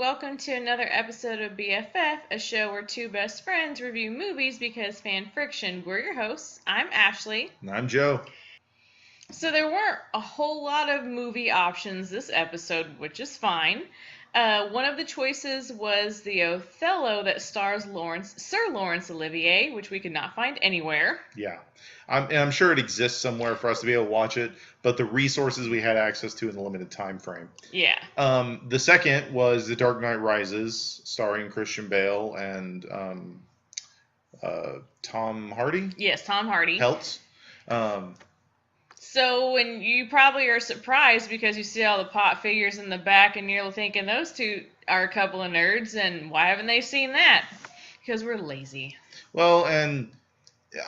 welcome to another episode of BFF, a show where two best friends review movies because fan friction. We're your hosts. I'm Ashley. And I'm Joe. So there weren't a whole lot of movie options this episode, which is fine. One of the choices was the Othello that stars Sir Laurence Olivier, which we could not find anywhere. Yeah. I'm sure it exists somewhere for us to be able to watch it, but the resources we had access to in the limited time frame. Yeah. The second was The Dark Knight Rises, starring Christian Bale and Tom Hardy. Yes, Tom Hardy. Peltz. So, and you probably are surprised because you see all the pot figures in the back and you're thinking those two are a couple of nerds, and why haven't they seen that? Because we're lazy. Well, and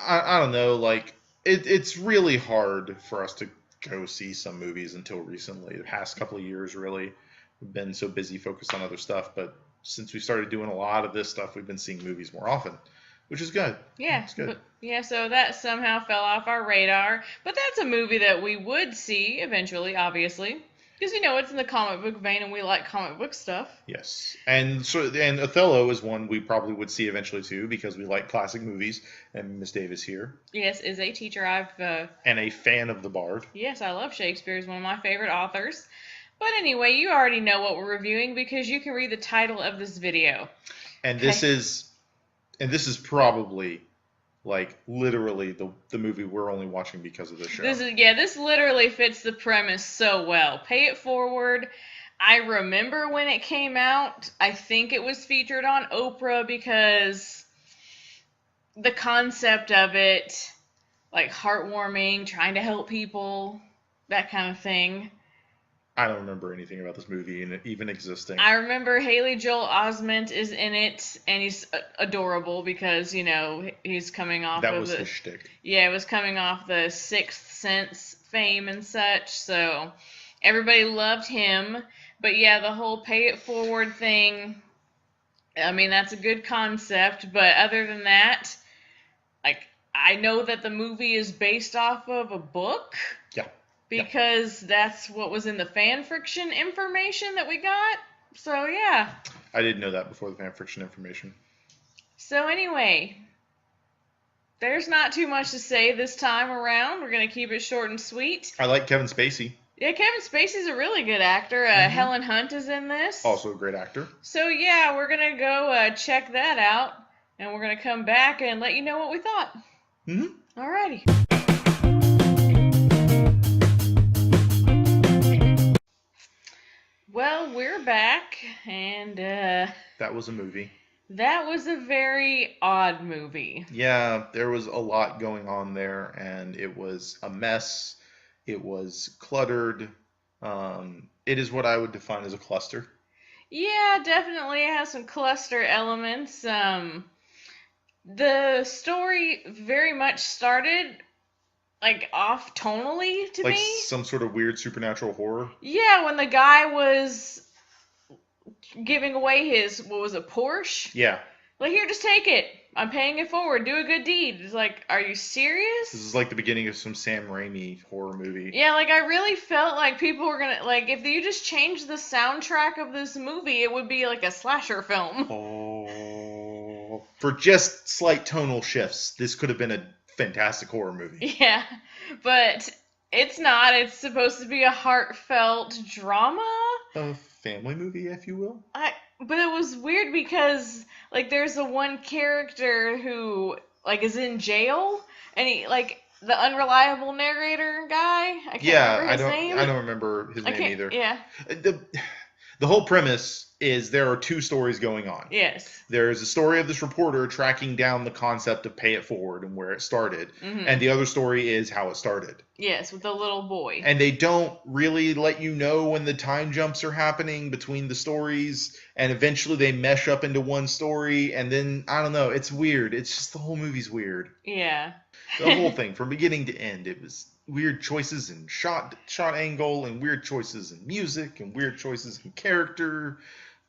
I don't know, like, it's really hard for us to go see some movies until recently. The past couple of years, really, we've been so busy focused on other stuff, but since we started doing a lot of this stuff, we've been seeing movies more often. Which is good. Yeah. It's good. So that somehow fell off our radar. But that's a movie that we would see eventually, obviously. Because, it's in the comic book vein and we like comic book stuff. Yes. And Othello is one we probably would see eventually, too, because we like classic movies. And Miss Davis here. Yes, is a teacher. And a fan of the Bard. Yes, I love Shakespeare. He's one of my favorite authors. But anyway, you already know what we're reviewing because you can read the title of this video. And this is probably, like, literally the movie we're only watching because of this show. This literally fits the premise so well. Pay It Forward. I remember when it came out. I think it was featured on Oprah because the concept of it, like heartwarming, trying to help people, that kind of thing. I don't remember anything about this movie even existing. I remember Haley Joel Osment is in it, and he's adorable because, he's coming off that was his shtick. Yeah, it was coming off the Sixth Sense fame and such, so everybody loved him. But yeah, the whole Pay It Forward thing, I mean, that's a good concept, but other than that, like, I know that the movie is based off of a book. Yeah. Because that's what was in the fan fiction information that we got. So, yeah. I didn't know that before the fan fiction information. So, anyway, there's not too much to say this time around. We're going to keep it short and sweet. I like Kevin Spacey. Yeah, Kevin Spacey's a really good actor. Helen Hunt is in this. Also a great actor. So, yeah, we're going to go check that out. And we're going to come back and let you know what we thought. Mm-hmm. Alrighty. Well, we're back, and that was a movie. That was a very odd movie. Yeah, there was a lot going on there, and it was a mess. It was cluttered. It is what I would define as a cluster. Yeah, definitely it has some cluster elements. The story very much started like off tonally to me. Like some sort of weird supernatural horror? Yeah, when the guy was giving away his, what was it, Porsche? Yeah. Like, here, just take it. I'm paying it forward. Do a good deed. It's like, are you serious? This is like the beginning of some Sam Raimi horror movie. Yeah, like, I really felt like people were gonna, like, if you just changed the soundtrack of this movie, it would be like a slasher film. Oh. For just slight tonal shifts, this could have been a fantastic horror movie. Yeah, but it's not. It's supposed to be a heartfelt drama. A family movie, if you will. But it was weird because, like, there's the one character who, like, is in jail, and he, like, the unreliable narrator guy. I can't remember his name. I don't remember his name either. Yeah. The whole premise is there are two stories going on. Yes. There's a story of this reporter tracking down the concept of Pay It Forward and where it started. Mm-hmm. And the other story is how it started. Yes, with the little boy. And they don't really let you know when the time jumps are happening between the stories. And eventually they mesh up into one story. And then, I don't know, it's weird. It's just the whole movie's weird. Yeah. The whole thing, from beginning to end, it was weird choices in shot angle, and weird choices in music, and weird choices in character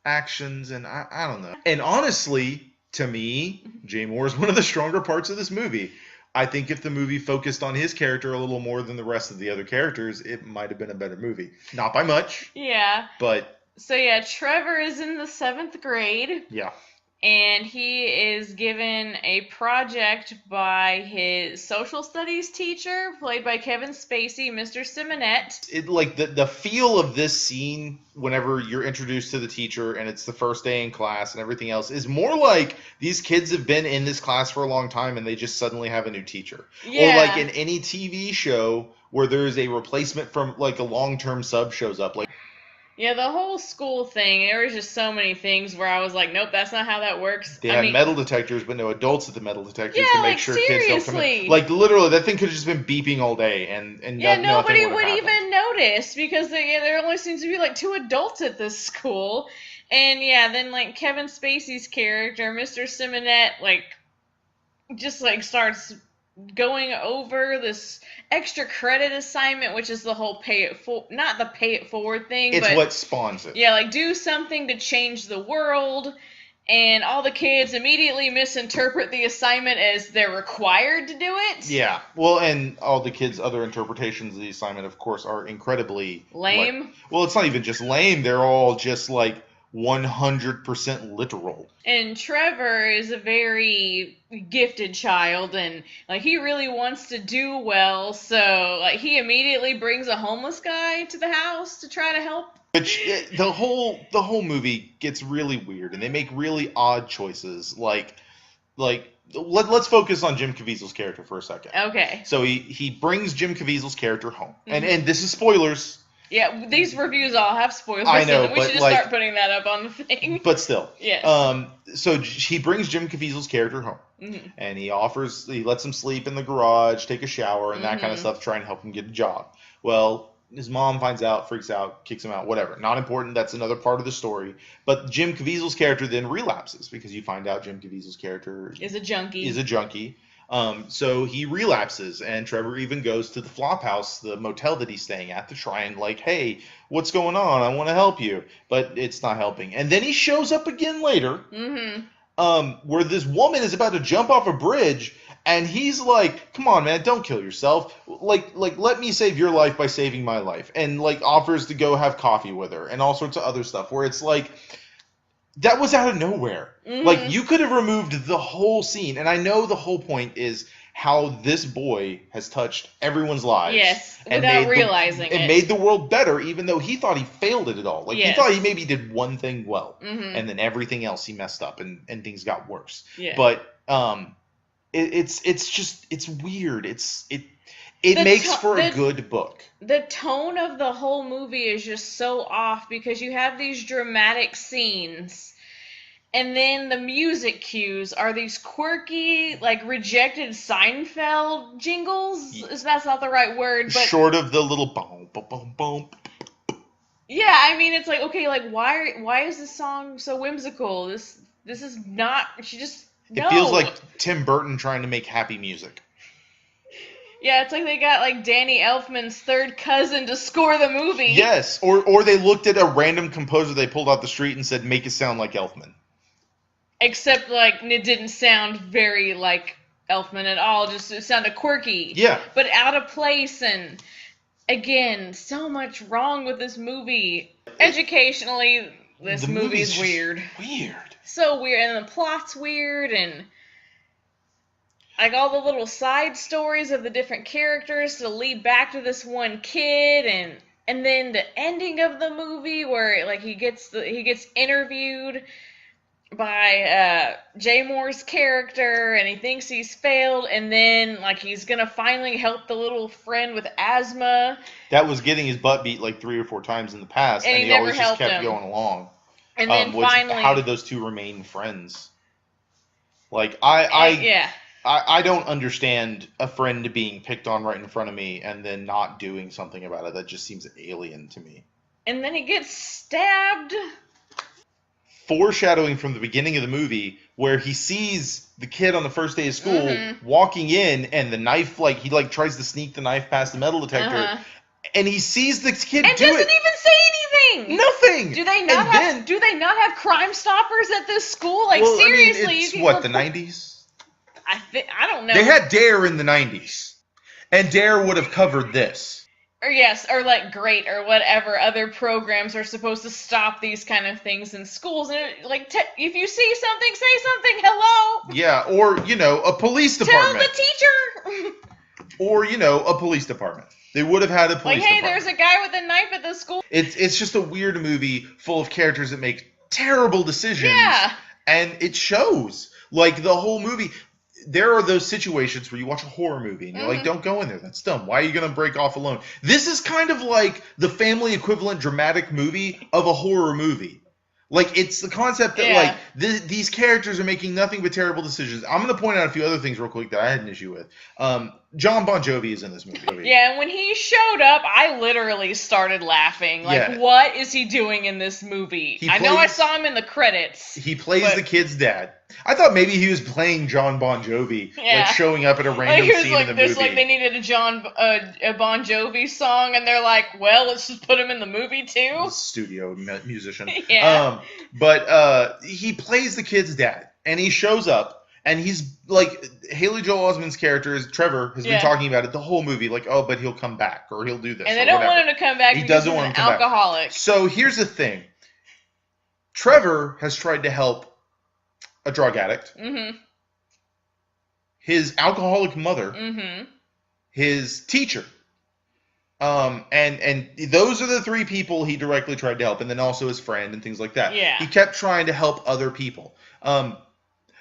actions, and I don't know. And honestly, to me, Jay Moore is one of the stronger parts of this movie. I think if the movie focused on his character a little more than the rest of the other characters, it might have been a better movie. Not by much. Yeah. But So yeah, Trevor is in the 7th grade. Yeah. And he is given a project by his social studies teacher, played by Kevin Spacey, Mr. Simonette. It like the feel of this scene whenever you're introduced to the teacher and it's the first day in class and everything else is more like these kids have been in this class for a long time and they just suddenly have a new teacher. Yeah. Or like in any TV show where there's a replacement from like a long-term sub shows up. Like yeah, the whole school thing, there was just so many things where I was like, nope, that's not how that works. They had metal detectors, but no adults at the metal detectors yeah, to make like, sure seriously. kids don't come in. Like, literally, that thing could have just been beeping all day, and yeah, nobody would even notice, because there only seems to be, like, 2 adults at this school. And, yeah, then, like, Kevin Spacey's character, Mr. Simonette, like, just, like, starts going over this extra credit assignment, which is the whole not the pay it forward thing, it's but what spawns it. Yeah, like do something to change the world, and all the kids immediately misinterpret the assignment as they're required to do it. Yeah, well, and all the kids' other interpretations of the assignment, of course, are incredibly lame. Well, it's not even just lame; they're all just like 100% literal. And Trevor is a very gifted child, and like he really wants to do well, so like he immediately brings a homeless guy to the house to try to help. Which the whole movie gets really weird, and they make really odd choices. Like let's focus on Jim Caviezel's character for a second. Okay. So he brings Jim Caviezel's character home, and this is spoilers. Yeah, these reviews all have spoilers. I know, we should just start putting that up on the thing. But still. Yes. So he brings Jim Caviezel's character home, and he lets him sleep in the garage, take a shower, and that kind of stuff, try and help him get a job. Well, his mom finds out, freaks out, kicks him out, whatever. Not important. That's another part of the story. But Jim Caviezel's character then relapses because you find out Jim Caviezel's character is a junkie. So he relapses, and Trevor even goes to the flop house, the motel that he's staying at, to try and like, hey, what's going on? I want to help you, but it's not helping. And then he shows up again later, where this woman is about to jump off a bridge, and he's like, come on, man, don't kill yourself. Like let me save your life by saving my life, and like offers to go have coffee with her and all sorts of other stuff. Where it's like, that was out of nowhere. Like, you could have removed the whole scene. And I know the whole point is how this boy has touched everyone's lives. Yes, without realizing it. And made the world better, even though he thought he failed it at all. Like, he thought he maybe did one thing well. And then everything else he messed up, and things got worse. Yeah. But it's weird. It makes for a good book. The tone of the whole movie is just so off, because you have these dramatic scenes, and then the music cues are these quirky, like, rejected Seinfeld jingles. That's not the right word, but short of the little boom, boom, boom, boom. Yeah, I mean, it's like, okay, like, why is this song so whimsical? This is not. She just no. It feels like Tim Burton trying to make happy music. Yeah, it's like they got, like, Danny Elfman's third cousin to score the movie. Yes, or they looked at a random composer they pulled off the street and said, make it sound like Elfman. Except, like, it didn't sound very like Elfman at all. Just it sounded quirky. Yeah. But out of place, and, again, so much wrong with this movie. Educationally, this movie's weird. Weird. So weird, and the plot's weird, and like all the little side stories of the different characters to lead back to this one kid, and then the ending of the movie where like he gets interviewed by Jay Moore's character, and he thinks he's failed, and then like he's gonna finally help the little friend with asthma that was getting his butt beat like 3 or 4 times in the past, and he always just kept going along. And then finally, how did those two remain friends? Like I don't understand a friend being picked on right in front of me and then not doing something about it. That just seems alien to me. And then he gets stabbed. Foreshadowing from the beginning of the movie, where he sees the kid on the first day of school walking in, and the knife, like he like tries to sneak the knife past the metal detector, and he sees the kid and do it. And doesn't even say anything. Nothing. Do they not have Crime Stoppers at this school? Like, well, seriously, I mean, it's what, the 90s? I don't know. They had Dare in the 90s, and Dare would have covered this. or like Great or whatever other programs are supposed to stop these kind of things in schools. And like, if you see something, say something. Hello. Yeah, or a police department. Tell the teacher. Or a police department. They would have had a police department. department. There's a guy with a knife at the school. It's just a weird movie full of characters that make terrible decisions. Yeah. And it shows. Like, the whole movie, there are those situations where you watch a horror movie and you're like, don't go in there. That's dumb. Why are you going to break off alone? This is kind of like the family equivalent dramatic movie of a horror movie. Like, it's the concept that, these characters are making nothing but terrible decisions. I'm going to point out a few other things real quick that I had an issue with. John Bon Jovi is in this movie. Yeah, and when he showed up, I literally started laughing. Like, what is he doing in this movie? I know I saw him in the credits. He plays the kid's dad. I thought maybe he was playing John Bon Jovi, like showing up at a random scene in the movie. Like they needed a Bon Jovi song, and they're like, well, let's just put him in the movie too. Studio musician. Yeah. But he plays the kid's dad, and he shows up. And he's like, Haley Joel Osment's character, Trevor, has been talking about it the whole movie. Like, oh, but he'll come back, or he'll do this. And they don't want him to come back because he's an alcoholic. So here's the thing. Trevor has tried to help a drug addict. Mm-hmm. His alcoholic mother. Mm-hmm. His teacher. And those are the three people he directly tried to help. And then also his friend and things like that. Yeah. He kept trying to help other people.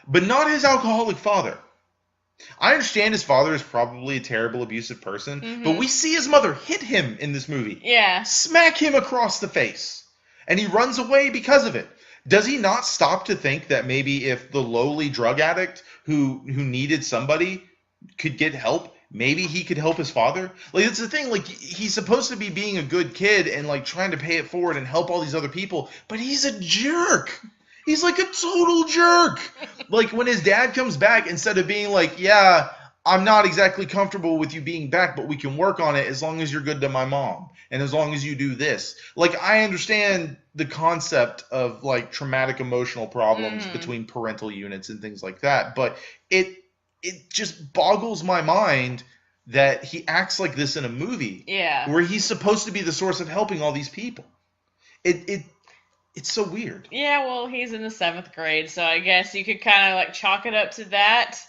But not his alcoholic father. I understand his father is probably a terrible, abusive person, but we see his mother hit him in this movie. Yeah. Smack him across the face. And he runs away because of it. Does he not stop to think that maybe if the lowly drug addict who needed somebody could get help, maybe he could help his father? Like, it's the thing, like, he's supposed to be being a good kid and, like, trying to pay it forward and help all these other people, but he's a jerk. He's like a total jerk. Like, when his dad comes back, instead of being like, yeah, I'm not exactly comfortable with you being back, but we can work on it as long as you're good to my mom and as long as you do this. Like, I understand the concept of, like, traumatic emotional problems between parental units and things like that, but it just boggles my mind that he acts like this in a movie where he's supposed to be the source of helping all these people. It's so weird. Yeah, well, he's in the 7th grade, so I guess you could kind of, like, chalk it up to that.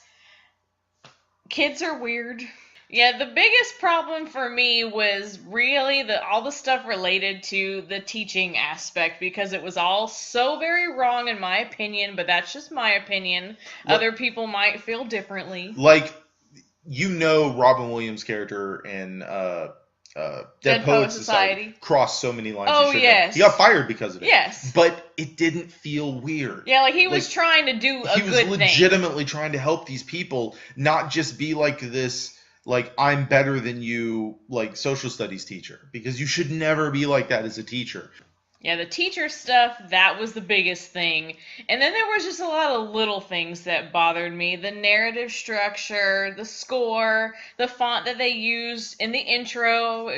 Kids are weird. Yeah, the biggest problem for me was really all the stuff related to the teaching aspect, because it was all so very wrong in my opinion, but that's just my opinion. Other people might feel differently. Like, Robin Williams' character in Dead Poets Society crossed so many lines. Oh, yes. He got fired because of it. Yes. But it didn't feel weird. Yeah, like he was trying to do a good thing. He was legitimately trying to help these people, not just be like this, like, I'm better than you, like, social studies teacher. Because you should never be like that as a teacher. Yeah, the teacher stuff, that was the biggest thing. And then there was just a lot of little things that bothered me. The narrative structure, the score, the font that they used in the intro.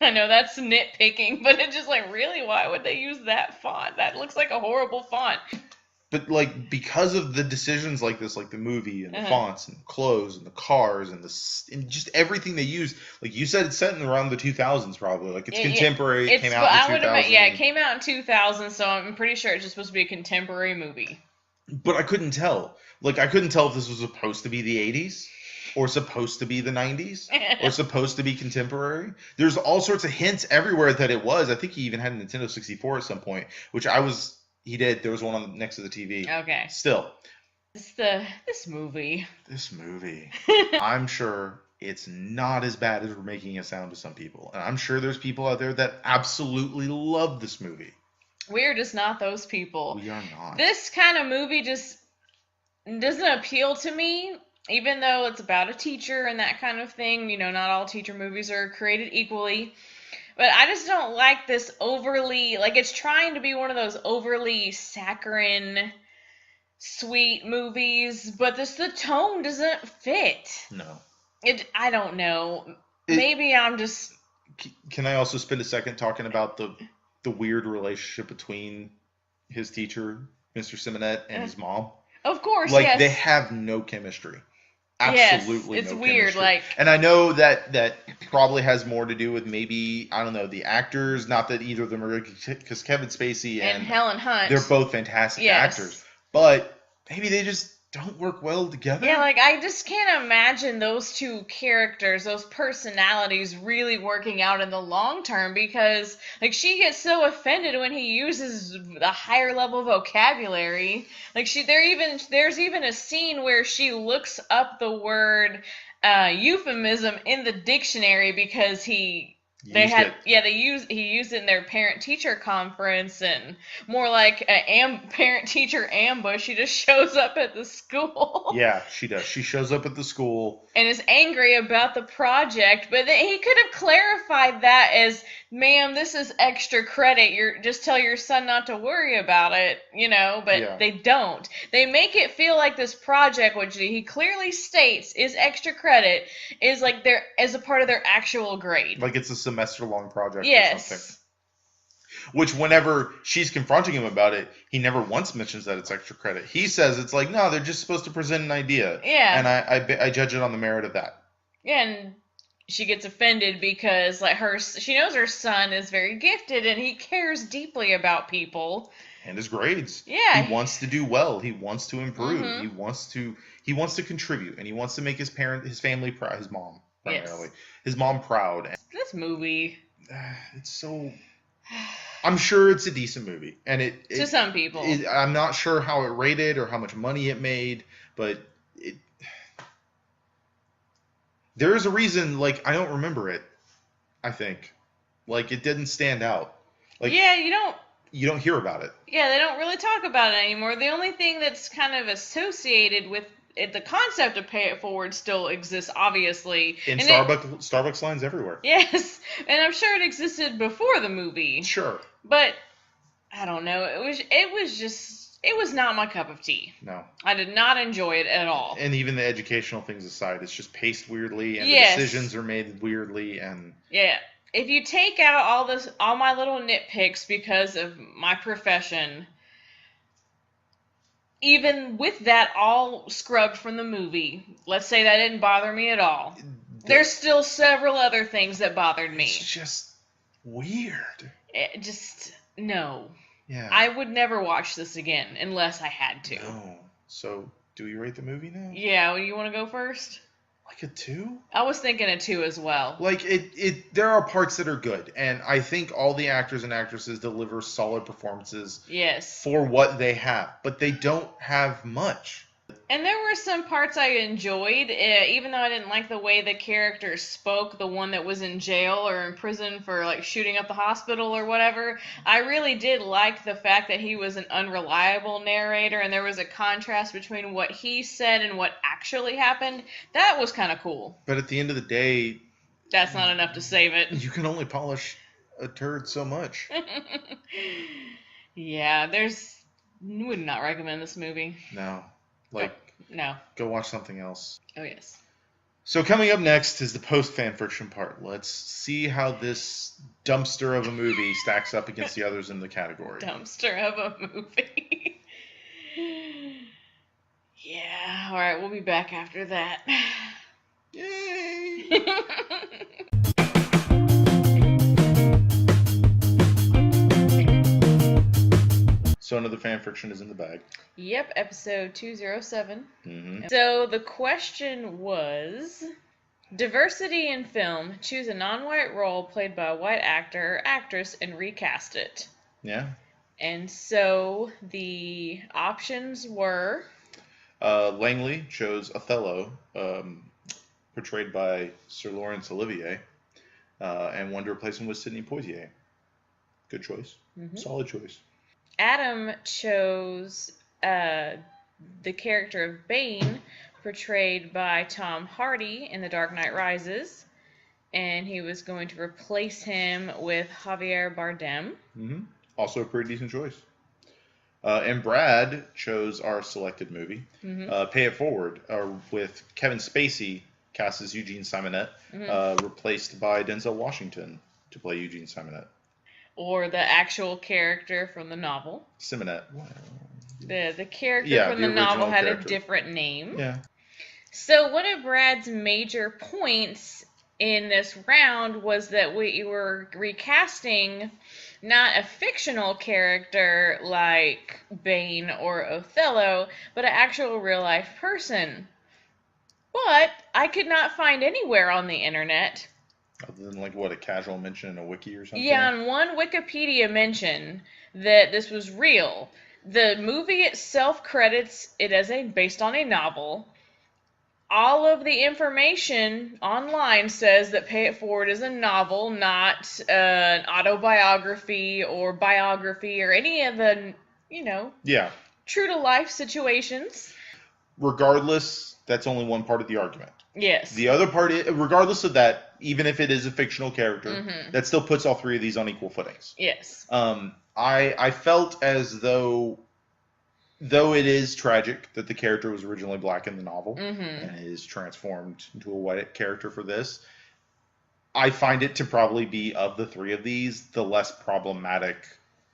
I know that's nitpicking, but it's just like, really? Why would they use that font? That looks like a horrible font. But, like, because of the decisions like this, like the movie and the fonts and the clothes and the cars and just everything they use, like you said, it's set in around the 2000s probably. Like, it's contemporary. It came out in 2000. Yeah, it came out in 2000, so I'm pretty sure it's just supposed to be a contemporary movie. But I couldn't tell. Like, I couldn't tell if this was supposed to be the 80s or supposed to be the 90s or supposed to be contemporary. There's all sorts of hints everywhere that it was. I think he even had a Nintendo 64 at some point, which He did. There was one on next to the TV. Okay. Still. This movie. This movie. I'm sure it's not as bad as we're making it sound to some people. And I'm sure there's people out there that absolutely love this movie. We're just not those people. We are not. This kind of movie just doesn't appeal to me, even though it's about a teacher and that kind of thing. You know, not all teacher movies are created equally. But I just don't like this overly, like, it's trying to be one of those overly saccharine, sweet movies, but the tone doesn't fit. No. I don't know. Maybe I'm just... Can I also spend a second talking about the weird relationship between his teacher, Mr. Simonette, and his mom? Of course, like, yes. They have no chemistry. absolutely yes, it's no weird. chemistry. Like, And I know that probably has more to do with maybe, I don't know, the actors. Not that either of them are good, because Kevin Spacey and and Helen Hunt. they're both fantastic Yes. actors, but maybe they just don't work well together. Yeah, like, I just can't imagine those two characters, those personalities really working out in the long term, because, like, she gets so offended when he uses a higher level vocabulary. Like, there's even a scene where she looks up the word euphemism in the dictionary because he used it in their parent-teacher conference, and more like a parent-teacher ambush. She just shows up at the school. Yeah, she does. She shows up at the school and is angry about the project, but he could have clarified that as, ma'am, this is extra credit. Just tell your son not to worry about it, but they don't. They make it feel like this project, which he clearly states is extra credit, is like as a part of their actual grade. like it's a semester-long project Yes. or something. Which, whenever she's confronting him about it, he never once mentions that it's extra credit. He says it's like, no, they're just supposed to present an idea. Yeah. And I judge it on the merit of that. Yeah, and she gets offended because she knows her son is very gifted and he cares deeply about people. And his grades. Yeah. He wants to do well. He wants to improve. Mm-hmm. He wants to contribute, and he wants to make his family proud. His mom, primarily. Yes. His mom proud. This movie. It's so. I'm sure it's a decent movie, and to some people. I'm not sure how it rated or how much money it made, but there is a reason. Like, I don't remember it. I think, like, it didn't stand out. Like, yeah, you don't hear about it. Yeah, they don't really talk about it anymore. The only thing that's kind of associated with it, the concept of pay it forward still exists, obviously. In Starbucks lines everywhere. Yes, and I'm sure it existed before the movie. Sure. But I don't know. It was not my cup of tea. No. I did not enjoy it at all. And even the educational things aside, it's just paced weirdly, and the decisions are made weirdly, and yeah. If you take out all my little nitpicks because of my profession, even with that all scrubbed from the movie, let's say that didn't bother me at all. There's still several other things that bothered me. It's just weird. No. Yeah. I would never watch this again unless I had to. No. So, do we rate the movie now? Yeah, you want to go first? Like a 2? I was thinking a 2 as well. Like, there are parts that are good, and I think all the actors and actresses deliver solid performances. Yes. For what they have, but they don't have much. And there were some parts I enjoyed, even though I didn't like the way the character spoke, the one that was in jail or in prison for, like, shooting up the hospital or whatever. I really did like the fact that he was an unreliable narrator, and there was a contrast between what he said and what actually happened. That was kind of cool. But at the end of the day, that's not enough to save it. You can only polish a turd so much. Yeah, would not recommend this movie. No. No. Go watch something else. Oh, yes. So coming up next is the post-fan fiction part. Let's see how this dumpster of a movie stacks up against the others in the category. Dumpster of a movie. Yeah. All right, we'll be back after that. Yay! So another fan fiction is in the bag. Yep, episode 207. Mm-hmm. So the question was, diversity in film. Choose a non-white role played by a white actor or actress and recast it. Yeah. And so the options were... Langley chose Othello, portrayed by Sir Laurence Olivier, and wanted to replace him with Sidney Poitier. Good choice. Mm-hmm. Solid choice. Adam chose the character of Bane, portrayed by Tom Hardy in The Dark Knight Rises, and he was going to replace him with Javier Bardem. Mm-hmm. Also a pretty decent choice. And Brad chose our selected movie, Pay It Forward, with Kevin Spacey cast as Eugene Simonette, replaced by Denzel Washington to play Eugene Simonette. Or the actual character from the novel. Simonette. The character from the novel had a different name. Yeah. So one of Brad's major points in this round was that we were recasting not a fictional character like Bane or Othello, but an actual real life person. But I could not find anywhere on the internet. Other than like what, a casual mention in a wiki or something? Yeah, on one Wikipedia mention that this was real. The movie itself credits it as based on a novel. All of the information online says that Pay It Forward is a novel, not an autobiography or biography or any of the, Yeah. true to life situations. Regardless, that's only one part of the argument. Yes. The other part, regardless of that, even if it is a fictional character, that still puts all three of these on equal footings. Yes. I felt as though it is tragic that the character was originally black in the novel and is transformed into a white character for this, I find it to probably be, of the three of these, the less problematic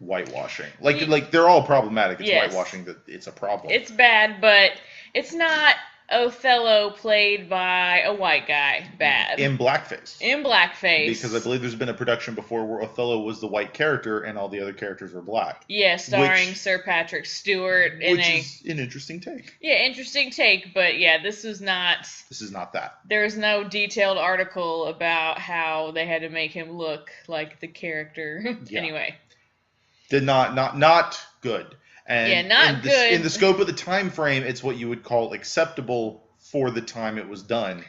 whitewashing. Like they're all problematic. It's whitewashing that it's a problem. It's bad, but it's not Othello played by a white guy bad. In blackface. Because I believe there's been a production before where Othello was the white character and all the other characters were black. Yeah, starring Sir Patrick Stewart. Which is an interesting take. Yeah, interesting take, but yeah, this is not that. There's no detailed article about how they had to make him look like the character. Yeah. Anyway. Did not good. And good. In the scope of the time frame, it's what you would call acceptable for the time it was done,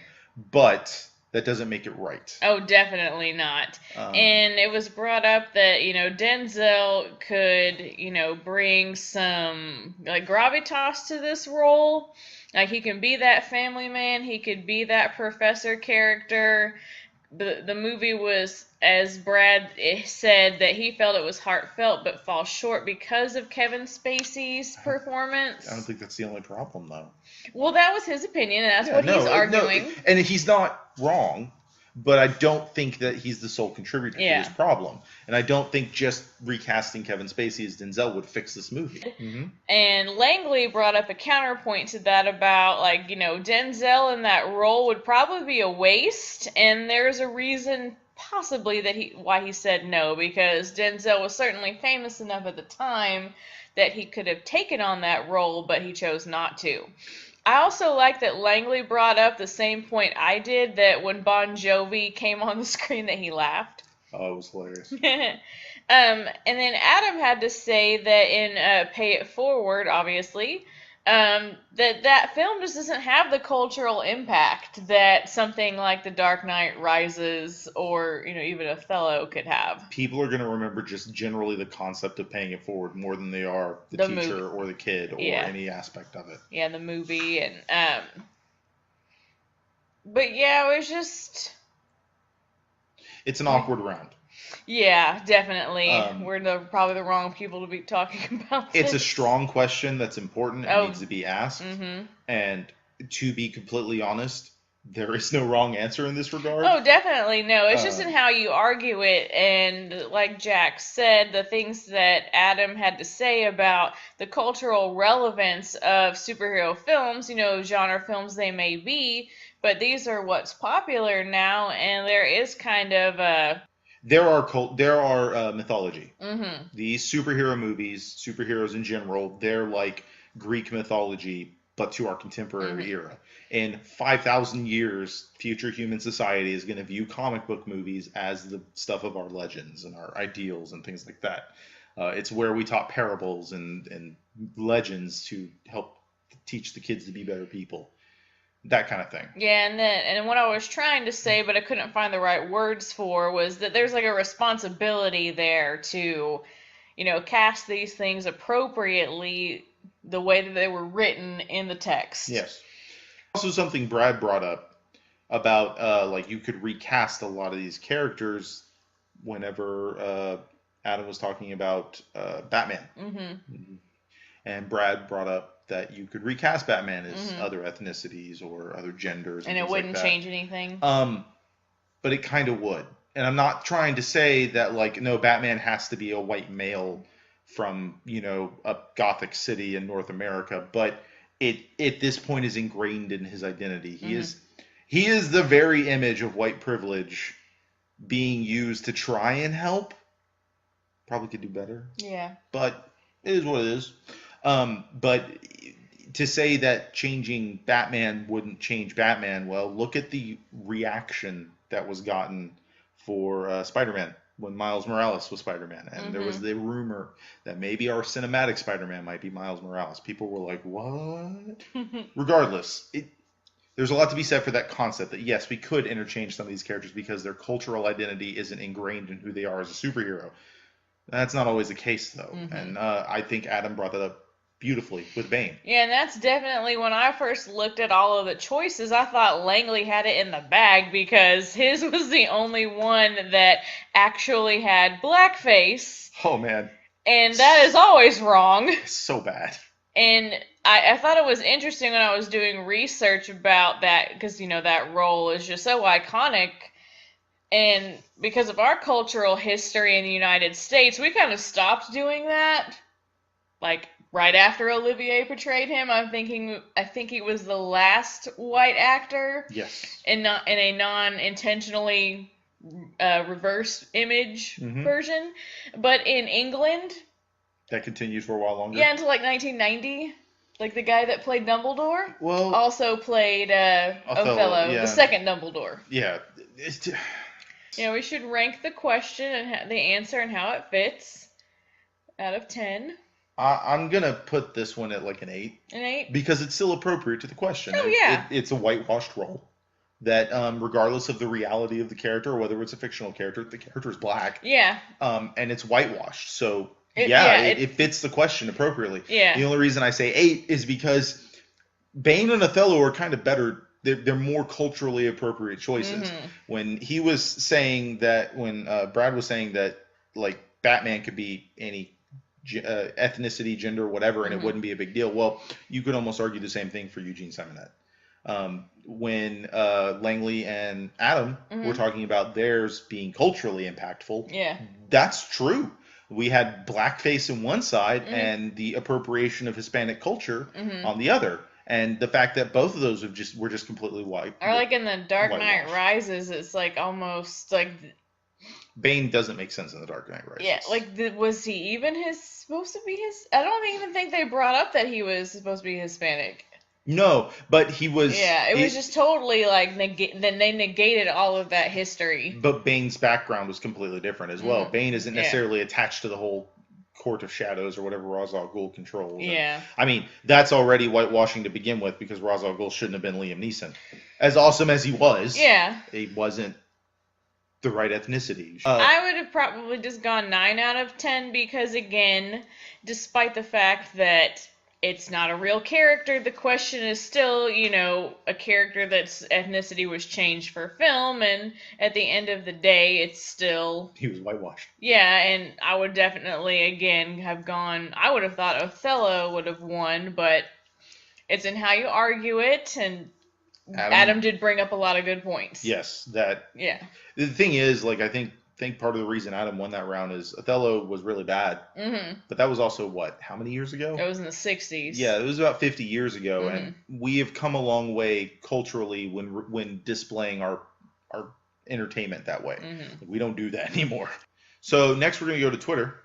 but that doesn't make it right. Oh, definitely not. And it was brought up that, Denzel could, bring some, gravitas to this role. Like, he can be that family man. He could be that professor character. The movie was, as Brad said, that he felt it was heartfelt but falls short because of Kevin Spacey's performance. I don't think that's the only problem, though. Well, that was his opinion, and that's what he's arguing. No, and he's not wrong, but I don't think that he's the sole contributor to this problem. And I don't think just recasting Kevin Spacey as Denzel would fix this movie. And Langley brought up a counterpoint to that about, Denzel in that role would probably be a waste, and there's a reason possibly why he said no, because Denzel was certainly famous enough at the time that he could have taken on that role, but he chose not to. I also like that Langley brought up the same point I did, that when Bon Jovi came on the screen that he laughed. Oh, it was hilarious. And then Adam had to say that in Pay It Forward, obviously, that film just doesn't have the cultural impact that something like The Dark Knight Rises or, even Othello could have. People are going to remember just generally the concept of paying it forward more than they are the teacher movie. Or the kid or any aspect of it. Yeah, the movie. And but yeah, it was just... It's an awkward round. Yeah, definitely. We're probably the wrong people to be talking about this. It's a strong question that's important and needs to be asked. And to be completely honest, there is no wrong answer in this regard. Oh, definitely no. It's just in how you argue it. And like Jack said, the things that Adam had to say about the cultural relevance of superhero films, genre films they may be, but these are what's popular now, and there is kind of a... There are mythology. These superhero movies, superheroes in general, they're like Greek mythology, but to our contemporary era. In 5,000 years, future human society is going to view comic book movies as the stuff of our legends and our ideals and things like that. It's where we taught parables and legends to help teach the kids to be better people. That kind of thing. Yeah, and what I was trying to say, but I couldn't find the right words for, was that there's like a responsibility there to, cast these things appropriately the way that they were written in the text. Yes. Also something Brad brought up about, you could recast a lot of these characters whenever Adam was talking about Batman. And Brad brought up that you could recast Batman as other ethnicities or other genders. And it wouldn't change anything? But it kind of would. And I'm not trying to say that, no, Batman has to be a white male from, a Gothic city in North America. But it at this point is ingrained in his identity. He is the very image of white privilege being used to try and help. Probably could do better. Yeah. But it is what it is. But to say that changing Batman wouldn't change Batman, well, look at the reaction that was gotten for Spider-Man when Miles Morales was Spider-Man. And there was the rumor that maybe our cinematic Spider-Man might be Miles Morales. People were like, what? Regardless, there's a lot to be said for that concept that, yes, we could interchange some of these characters because their cultural identity isn't ingrained in who they are as a superhero. That's not always the case, though. And I think Adam brought that up beautifully with Bane. Yeah, and that's definitely, when I first looked at all of the choices, I thought Langley had it in the bag because his was the only one that actually had blackface. Oh, man. And that is always wrong. It's so bad. And I thought it was interesting when I was doing research about that, because, you know, that role is just so iconic. And because of our cultural history in the United States, we kind of stopped doing that. Like, right after Olivier portrayed him, I think he was the last white actor. Yes. In a non-intentionally reverse image version. But in England... That continued for a while longer? Yeah, until like 1990. Like the guy that played Dumbledore also played Othello, the second Dumbledore. Yeah. Yeah, we should rank the question and the answer and how it fits out of 10. I'm going to put this one at like an 8. An 8? Because it's still appropriate to the question. Oh, yeah. It's a whitewashed role. That regardless of the reality of the character, or whether it's a fictional character, the character is black. Yeah. And it's whitewashed. So, it fits the question appropriately. Yeah. The only reason I say 8 is because Bane and Othello are kind of better. They're more culturally appropriate choices. When he was saying that, when Brad was saying that, like, Batman could be any ethnicity, gender, whatever, and it wouldn't be a big deal. Well, you could almost argue the same thing for Eugene Simonette. When Langley and Adam were talking about theirs being culturally impactful, that's true. We had blackface on one side and the appropriation of Hispanic culture on the other. And the fact that both of those were just completely white. Or like in the Dark Knight Rises, it's like almost like... Bane doesn't make sense in the Dark Knight Rises. Yeah, like, was he even supposed to be his... I don't even think they brought up that he was supposed to be Hispanic. No, but he was... Yeah, it was just totally like... Then they negated all of that history. But Bane's background was completely different as well. Bane isn't necessarily attached to the whole Court of Shadows or whatever Ra's al Ghul controls. Yeah. I mean, that's already whitewashing to begin with because Ra's al Ghul shouldn't have been Liam Neeson. As awesome as he was, he wasn't the right ethnicity. I would have probably just gone 9 out of 10 because, again, despite the fact that it's not a real character, the question is still, you know, a character that's ethnicity was changed for film, and at the end of the day, it's still... He was whitewashed. Yeah, and I would definitely, again, have gone... I would have thought Othello would have won, but it's in how you argue it, and Adam did bring up a lot of good points. Yes, that... Yeah. The thing is, like, I think part of the reason Adam won that round is Othello was really bad. But that was also, how many years ago? It was in the 60s. Yeah, it was about 50 years ago, and we have come a long way culturally when displaying our entertainment that way. We don't do that anymore. So next we're going to go to Twitter.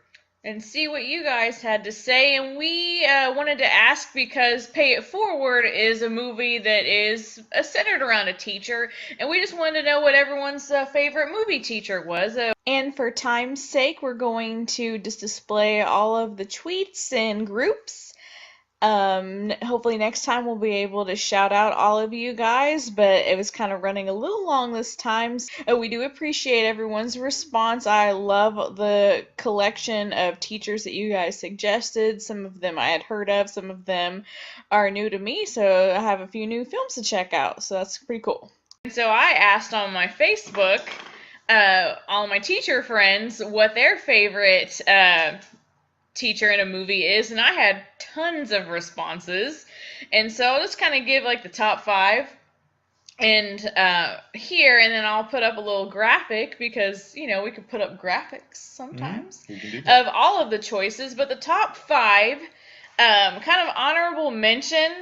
And see what you guys had to say. And we wanted to ask because Pay It Forward is a movie that is centered around a teacher. And we just wanted to know what everyone's favorite movie teacher was. And for time's sake, we're going to just display all of the tweets and groups. Hopefully next time we'll be able to shout out all of you guys, but it was kind of running a little long this time. We do appreciate everyone's response. I love the collection of teachers that you guys suggested. Some of them I had heard of, some of them are new to me, so I have a few new films to check out, so that's pretty cool. And so I asked on my Facebook, all my teacher friends, what their favorite teacher in a movie is, and I had tons of responses, and so I'll just kind of give like the top 5 and here, and then I'll put up a little graphic because, you know, we could put up graphics sometimes of all of the choices, but the top 5 kind of honorable mention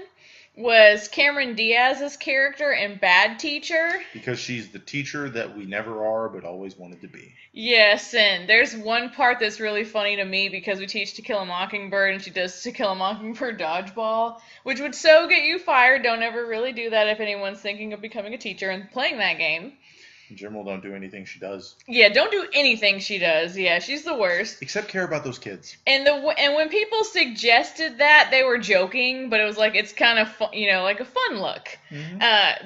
was Cameron Diaz's character in Bad Teacher. Because she's the teacher that we never are, but always wanted to be. Yes, and there's one part that's really funny to me because we teach To Kill a Mockingbird, and she does To Kill a Mockingbird dodgeball, which would so get you fired. Don't ever really do that if anyone's thinking of becoming a teacher and playing that game. In general, don't do anything she does. Yeah, don't do anything she does. Yeah, she's the worst. Except care about those kids. And when people suggested that, they were joking, but it was like, it's kind of fun, like a fun look. Mm-hmm.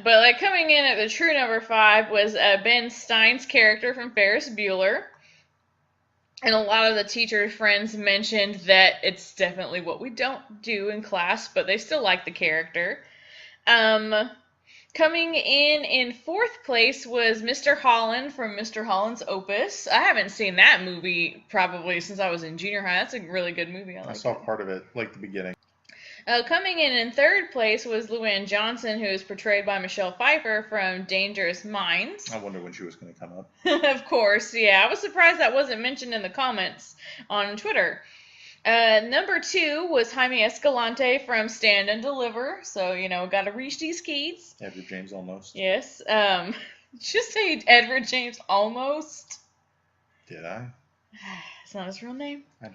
But like coming in at the true number 5 was Ben Stein's character from Ferris Bueller. And a lot of the teacher friends mentioned that it's definitely what we don't do in class, but they still like the character. Coming in 4th place was Mr. Holland from Mr. Holland's Opus. I haven't seen that movie probably since I was in junior high. That's a really good movie. I saw part of it, like the beginning. Coming in 3rd place was Luann Johnson, who is portrayed by Michelle Pfeiffer from Dangerous Minds. I wonder when she was going to come up. Of course, yeah. I was surprised that wasn't mentioned in the comments on Twitter. Number 2 was Jaime Escalante from Stand and Deliver. So, gotta reach these kids. Edward James Olmos. Yes. Just say Edward James Olmos. Did I? It's not his real name. I know.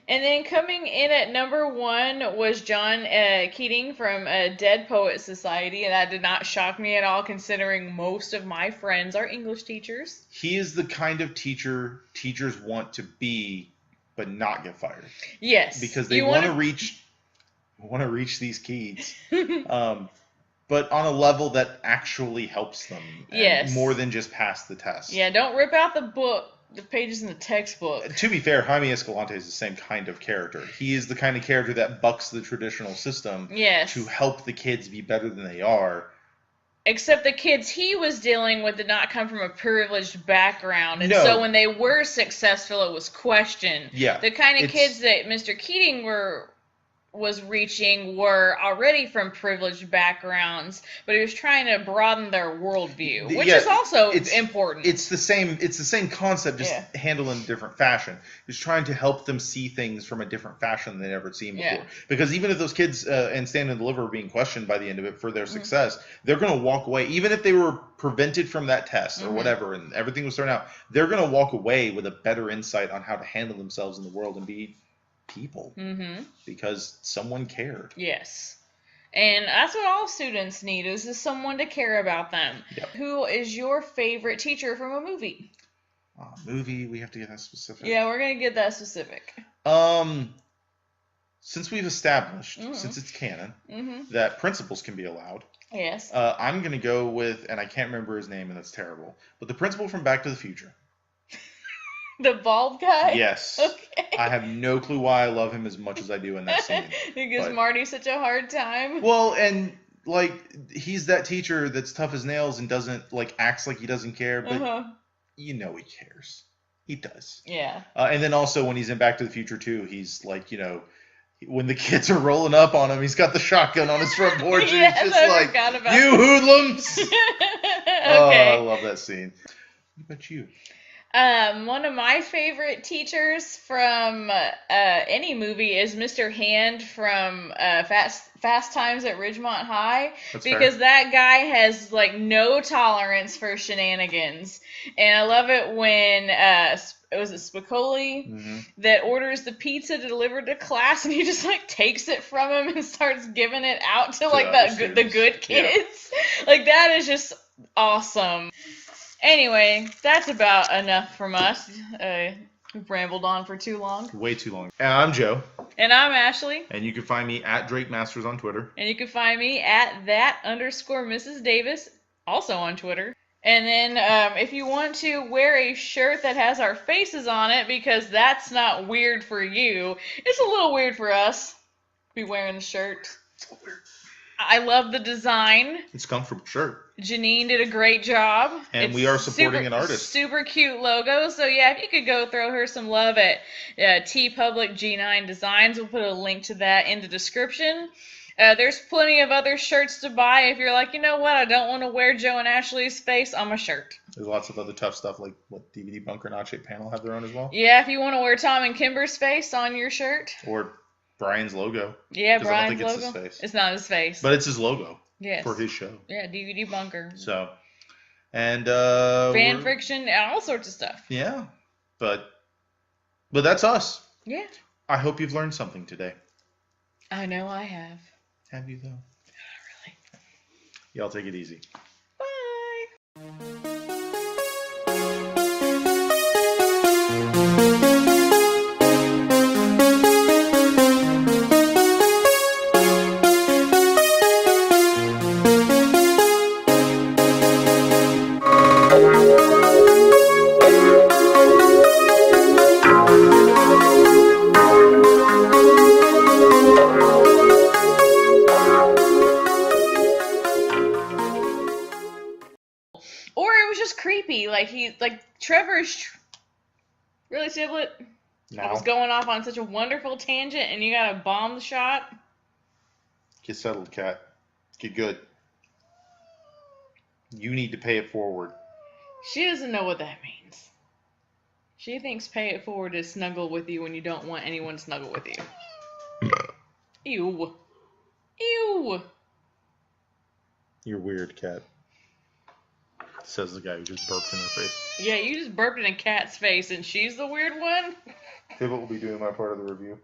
And then coming in at number 1 was John Keating from Dead Poet Society. And that did not shock me at all, considering most of my friends are English teachers. He is the kind of teacher teachers want to be, but not get fired. Yes. Because they want to reach these kids. But on a level that actually helps them. Yes. More than just pass the test. Yeah, don't rip out the pages in the textbook. To be fair, Jaime Escalante is the same kind of character. He is the kind of character that bucks the traditional system to help the kids be better than they are. Except the kids he was dealing with did not come from a privileged background. And No. so when they were successful, it was questioned. Yeah. The kind of kids that Mr. Keating was reaching were already from privileged backgrounds, but he was trying to broaden their worldview, which is also important. It's the same concept, just handled in a different fashion. He's trying to help them see things from a different fashion than they've ever seen before. Yeah. Because even if those kids and Stand and Deliver are being questioned by the end of it for their success, they're going to walk away. Even if they were prevented from that test or whatever, and everything was thrown out, they're going to walk away with a better insight on how to handle themselves in the world and be people, because someone cared. Yes. And that's what all students need, is someone to care about them. Yep. Who is your favorite teacher from a movie? Movie, we have to get that specific. Yeah, we're going to get that specific. Since we've established, since it's canon, that principals can be allowed. Yes. I'm going to go with, and I can't remember his name, and that's terrible, but the principal from Back to the Future. The bald guy? Yes. Okay. I have no clue why I love him as much as I do in that scene. He gives Marty such a hard time. Well, and he's that teacher that's tough as nails and doesn't acts like he doesn't care, but he cares. He does. Yeah. And then also when he's in Back to the Future too, he's when the kids are rolling up on him, he's got the shotgun on his front porch, and he's just "You hoodlums!" Okay. Oh, I love that scene. What about you? One of my favorite teachers from any movie is Mr. Hand from Fast Times at Ridgemont High. That's because fair. That guy has no tolerance for shenanigans, and I love it when was it Spicoli that orders the pizza delivered to class, and he just takes it from him and starts giving it out to the good kids. Yeah. That is just awesome. Anyway, that's about enough from us. We've rambled on for too long. Way too long. And I'm Joe. And I'm Ashley. And you can find me at Drake Masters on Twitter. And you can find me at _Mrs. Davis, also on Twitter. And then if you want to wear a shirt that has our faces on it, because that's not weird for you, it's a little weird for us. Be wearing the shirt. It's weird. I love the design. It's a comfortable shirt. Jeannine did a great job. And we are supporting an artist. Super cute logo. So yeah, if you could go throw her some love at TeePublic G9 Designs. We'll put a link to that in the description. There's plenty of other shirts to buy if you're like, you know what, I don't want to wear Joe and Ashley's face on my shirt. There's lots of other tough stuff, like what DVD Bunker and Odd Shape Panel have their own as well. Yeah, if you want to wear Tom and Kimber's face on your shirt. Or Brian's logo. Yeah, 'Cause I don't Brian's think it's logo. his face. It's not his face. But it's his logo. Yes. For his show. Yeah, DVD Bunker. So, and fan fiction, all sorts of stuff. Yeah, but that's us. Yeah. I hope you've learned something today. I know I have. Have you though? Not really. Y'all take it easy. Bye. Or it was just creepy. Like Trevor's. Really, Siblet? No. I was going off on such a wonderful tangent, and you got a bomb shot. Get settled, cat. Get good. You need to pay it forward. She doesn't know what that means. She thinks pay it forward is snuggle with you when you don't want anyone to snuggle with you. Ew. Ew. You're weird, cat. Says the guy who just burped in her face. Yeah, you just burped in a cat's face, and she's the weird one? Pivot will be doing my part of the review.